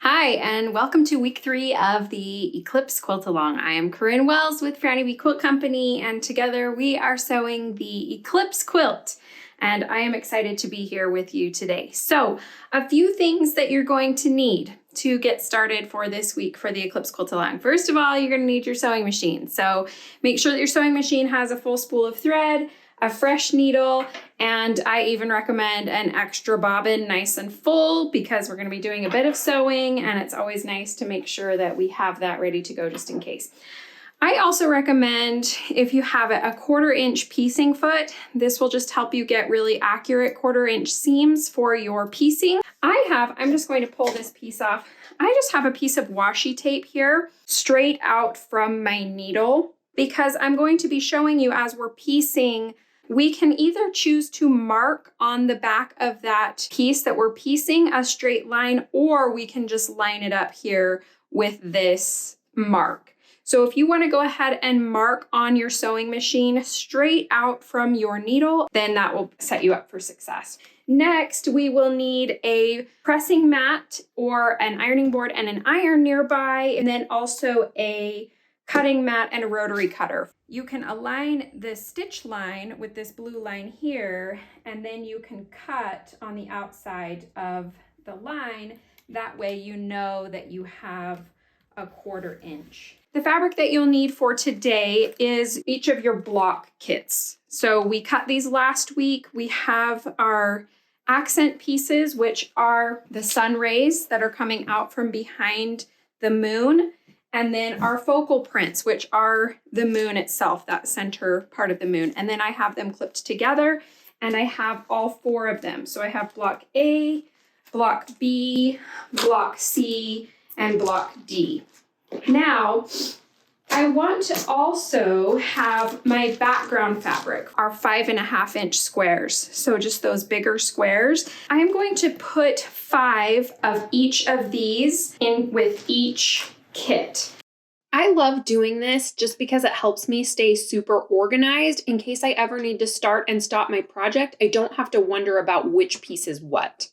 Hi, and welcome to week 3 of the Eclipse Quilt Along. I am Corinne Wells with Franny B Quilt Company, and together we are sewing the Eclipse quilt. And I am excited to be here with you today. So, a few things that you're going to need to get started for this week for the Eclipse Quilt Along. First of all, you're going to need your sewing machine. So, make sure that your sewing machine has a full spool of thread, a fresh needle, and I even recommend an extra bobbin nice and full because we're going to be doing a bit of sewing, and it's always nice to make sure that we have that ready to go just in case. I also recommend, if you have a 1/4 inch piecing foot, this will just help you get really accurate 1/4 inch seams for your piecing. I'm just going to pull this piece off. I just have a piece of washi tape here straight out from my needle because I'm going to be showing you as we're piecing. We can either choose to mark on the back of that piece that we're piecing a straight line, or we can just line it up here with this mark. So if you want to go ahead and mark on your sewing machine straight out from your needle, then that will set you up for success. Next, we will need a pressing mat or an ironing board and an iron nearby, and then also a cutting mat and a rotary cutter. You can align the stitch line with this blue line here, and then you can cut on the outside of the line. That way you know that you have a 1/4 inch. The fabric that you'll need for today is each of your block kits. So we cut these last week. We have our accent pieces, which are the sun rays that are coming out from behind the moon. And then our focal prints, which are the moon itself, that center part of the moon. And then I have them clipped together, and I have all 4 of them. So I have block A, block B, block C, and block D. Now, I want to also have my background fabric, our 5.5 inch squares. So just those bigger squares. I am going to put 5 of each of these in with each kit. I love doing this just because it helps me stay super organized. In case I ever need to start and stop my project, I don't have to wonder about which piece is what.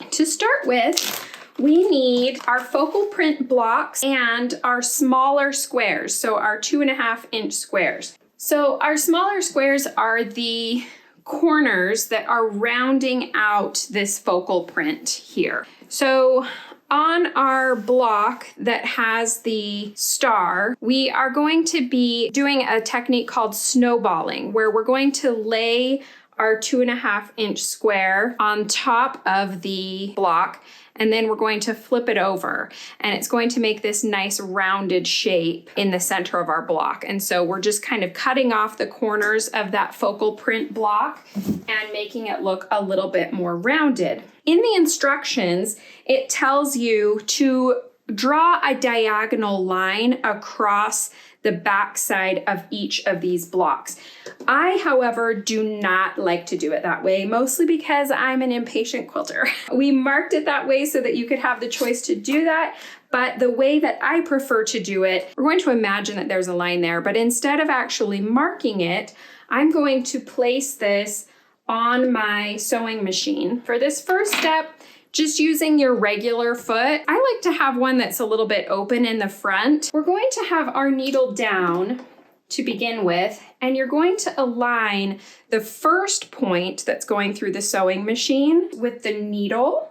To start with, we need our focal print blocks and our smaller squares, so our 2.5 inch squares. So our smaller squares are the corners that are rounding out this focal print here. So on our block that has the star, we are going to be doing a technique called snowballing, where we're going to lay our 2.5 inch square on top of the block, and then we're going to flip it over, and it's going to make this nice rounded shape in the center of our block. And so we're just kind of cutting off the corners of that focal print block and making it look a little bit more rounded. In the instructions, it tells you to draw a diagonal line across the back side of each of these blocks. I, however, do not like to do it that way, mostly because I'm an impatient quilter. We marked it that way so that you could have the choice to do that, but the way that I prefer to do it, we're going to imagine that there's a line there, but instead of actually marking it, I'm going to place this on my sewing machine. For this first step, just using your regular foot. I like to have one that's a little bit open in the front. We're going to have our needle down to begin with, and you're going to align the first point that's going through the sewing machine with the needle,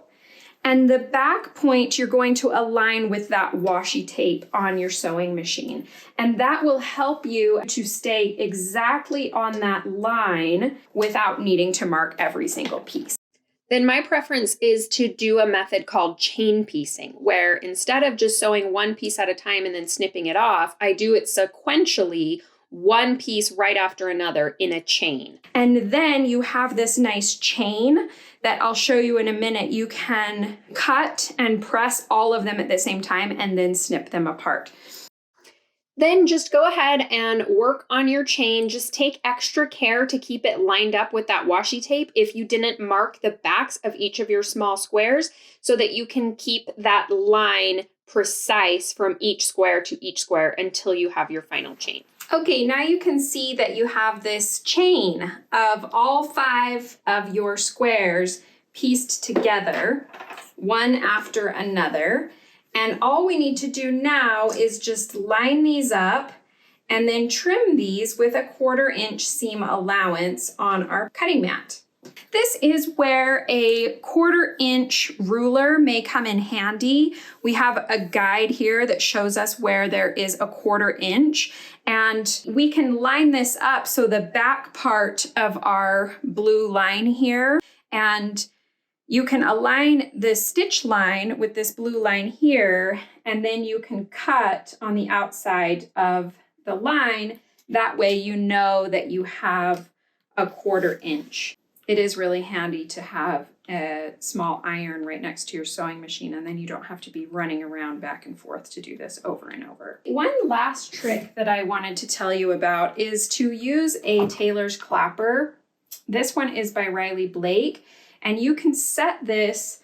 and the back point you're going to align with that washi tape on your sewing machine. And that will help you to stay exactly on that line without needing to mark every single piece. Then my preference is to do a method called chain piecing, where instead of just sewing one piece at a time and then snipping it off, I do it sequentially, one piece right after another in a chain. And then you have this nice chain that I'll show you in a minute. You can cut and press all of them at the same time and then snip them apart. Then just go ahead and work on your chain. Just take extra care to keep it lined up with that washi tape if you didn't mark the backs of each of your small squares, so that you can keep that line precise from each square to each square until you have your final chain. Okay, now you can see that you have this chain of all 5 of your squares pieced together one after another. And all we need to do now is just line these up and then trim these with a 1/4 inch seam allowance on our cutting mat. This is where a 1/4 inch ruler may come in handy. We have a guide here that shows us where there is a 1/4 inch, and we can line this up so the back part of our blue line here, and you can align the stitch line with this blue line here, and then you can cut on the outside of the line. That way you know that you have a 1/4 inch. It is really handy to have a small iron right next to your sewing machine, and then you don't have to be running around back and forth to do this over and over. One last trick that I wanted to tell you about is to use a tailor's clapper. This one is by Riley Blake, and you can set this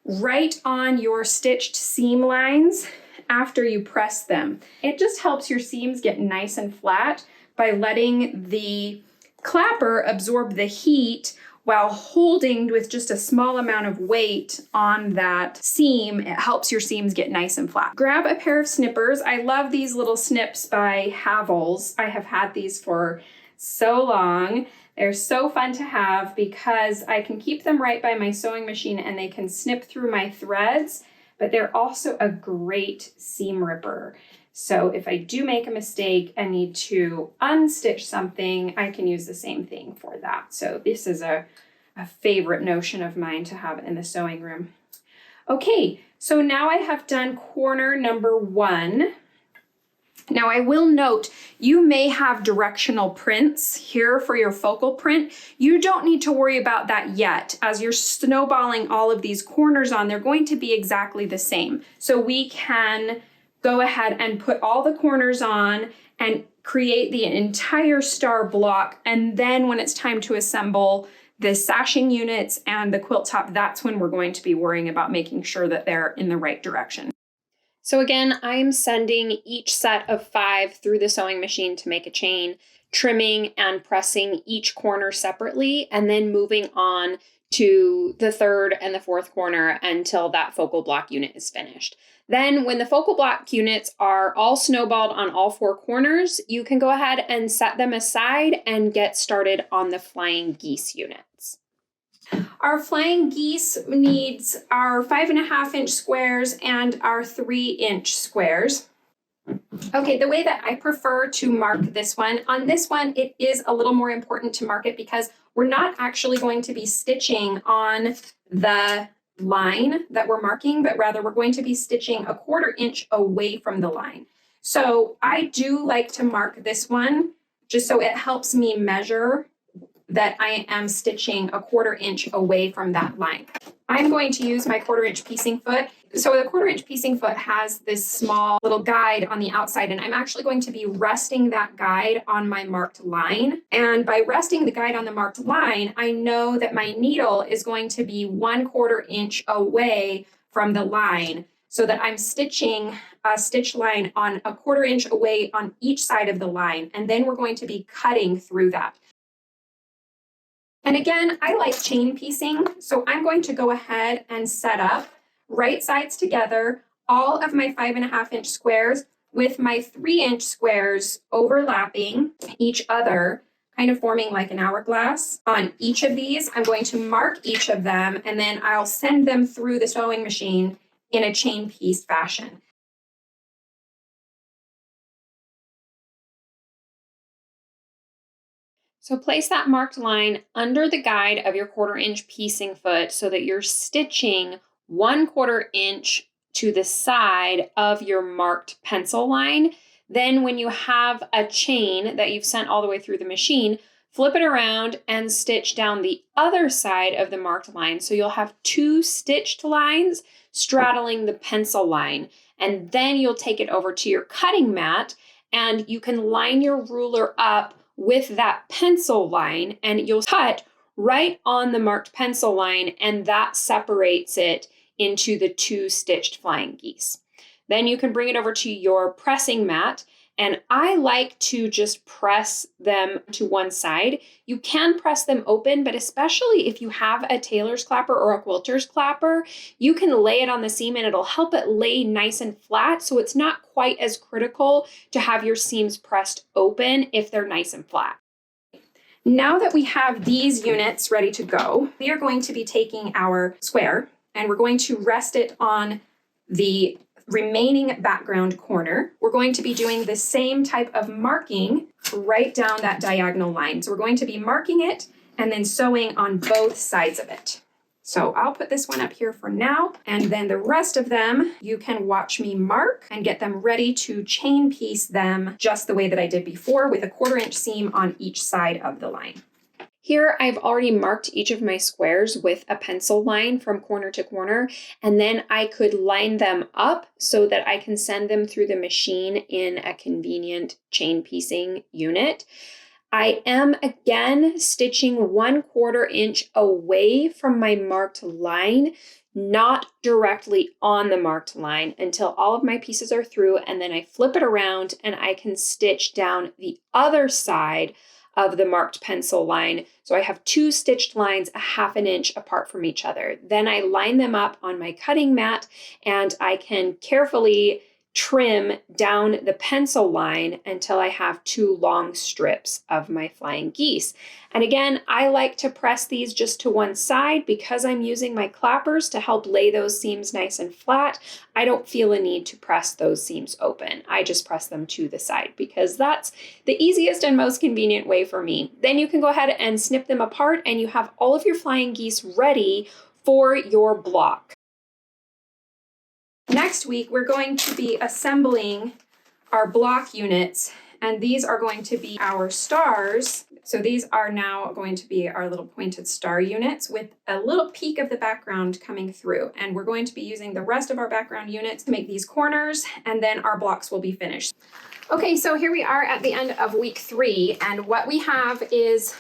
right on your stitched seam lines after you press them. It just helps your seams get nice and flat by letting the clapper absorb the heat while holding with just a small amount of weight on that seam. It helps your seams get nice and flat. Grab a pair of snippers. I love these little snips by Havells. I have had these for so long. They're so fun to have because I can keep them right by my sewing machine and they can snip through my threads, but they're also a great seam ripper. So if I do make a mistake and need to unstitch something, I can use the same thing for that. So this is a favorite notion of mine to have in the sewing room. Okay, so now I have done corner number 1. Now I will note, you may have directional prints here for your focal print. You don't need to worry about that yet. As you're snowballing all of these corners on, they're going to be exactly the same. So we can go ahead and put all the corners on and create the entire star block. And then when it's time to assemble the sashing units and the quilt top, that's when we're going to be worrying about making sure that they're in the right direction. So again, I'm sending each set of 5 through the sewing machine to make a chain, trimming and pressing each corner separately, and then moving on to the 3rd and the 4th corner until that focal block unit is finished. Then when the focal block units are all snowballed on all 4 corners, you can go ahead and set them aside and get started on the flying geese units. Our flying geese needs our 5.5 inch squares and our 3 inch squares. Okay, the way that I prefer to mark this one, on this one, it is a little more important to mark it because we're not actually going to be stitching on the line that we're marking, but rather we're going to be stitching a 1/4 inch away from the line. So I do like to mark this one just so it helps me measure that I am stitching a 1/4 inch away from that line. I'm going to use my 1/4 inch piecing foot. So the 1/4 inch piecing foot has this small little guide on the outside, and I'm actually going to be resting that guide on my marked line. And by resting the guide on the marked line, I know that my needle is going to be 1/4 inch away from the line, so that I'm stitching a stitch line on a 1/4 inch away on each side of the line. And then we're going to be cutting through that. And again, I like chain piecing, so I'm going to go ahead and set up right sides together, all of my 5.5 inch squares with my 3 inch squares overlapping each other, kind of forming like an hourglass. On each of these, I'm going to mark each of them, and then I'll send them through the sewing machine in a chain piece fashion. So place that marked line under the guide of your 1/4 inch piecing foot so that you're stitching 1/4 inch to the side of your marked pencil line. Then when you have a chain that you've sent all the way through the machine, flip it around and stitch down the other side of the marked line. So you'll have 2 stitched lines straddling the pencil line. And then you'll take it over to your cutting mat and you can line your ruler up with that pencil line, and you'll cut right on the marked pencil line, and that separates it into the 2 stitched flying geese. Then you can bring it over to your pressing mat And I like to just press them to one side. You can press them open, but especially if you have a tailor's clapper or a quilter's clapper, you can lay it on the seam and it'll help it lay nice and flat. So it's not quite as critical to have your seams pressed open if they're nice and flat. Now that we have these units ready to go, we are going to be taking our square and we're going to rest it on the remaining background corner. We're going to be doing the same type of marking right down that diagonal line. So we're going to be marking it and then sewing on both sides of it. So I'll put this one up here for now, and then the rest of them, you can watch me mark and get them ready to chain piece them just the way that I did before with a 1/4 inch seam on each side of the line. Here I've already marked each of my squares with a pencil line from corner to corner, and then I could line them up so that I can send them through the machine in a convenient chain piecing unit. I am again stitching 1/4 inch away from my marked line, not directly on the marked line until all of my pieces are through, and then I flip it around and I can stitch down the other side of the marked pencil line. So I have 2 stitched lines 1/2 inch apart from each other. Then I line them up on my cutting mat and I can carefully trim down the pencil line until I have 2 long strips of my flying geese. And again, I like to press these just to one side because I'm using my clappers to help lay those seams nice and flat. I don't feel a need to press those seams open. I just press them to the side because that's the easiest and most convenient way for me. Then you can go ahead and snip them apart and you have all of your flying geese ready for your block. Next week, we're going to be assembling our block units, and these are going to be our stars. So these are now going to be our little pointed star units with a little peek of the background coming through. And we're going to be using the rest of our background units to make these corners, and then our blocks will be finished. Okay, so here we are at the end of week 3, and what we have is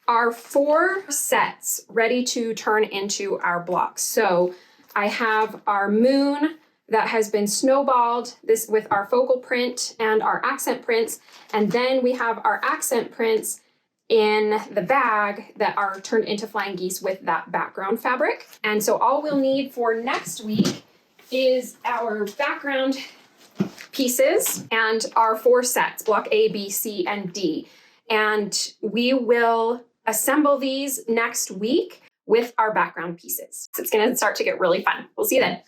our 4 sets ready to turn into our blocks. So I have our moon that has been snowballed, this with our focal print and our accent prints, and then we have our accent prints in the bag that are turned into flying geese with that background fabric. And so all we'll need for next week is our background pieces and our 4 sets, block A, B, C, and D. And we will assemble these next week with our background pieces. So it's gonna start to get really fun. We'll see you then.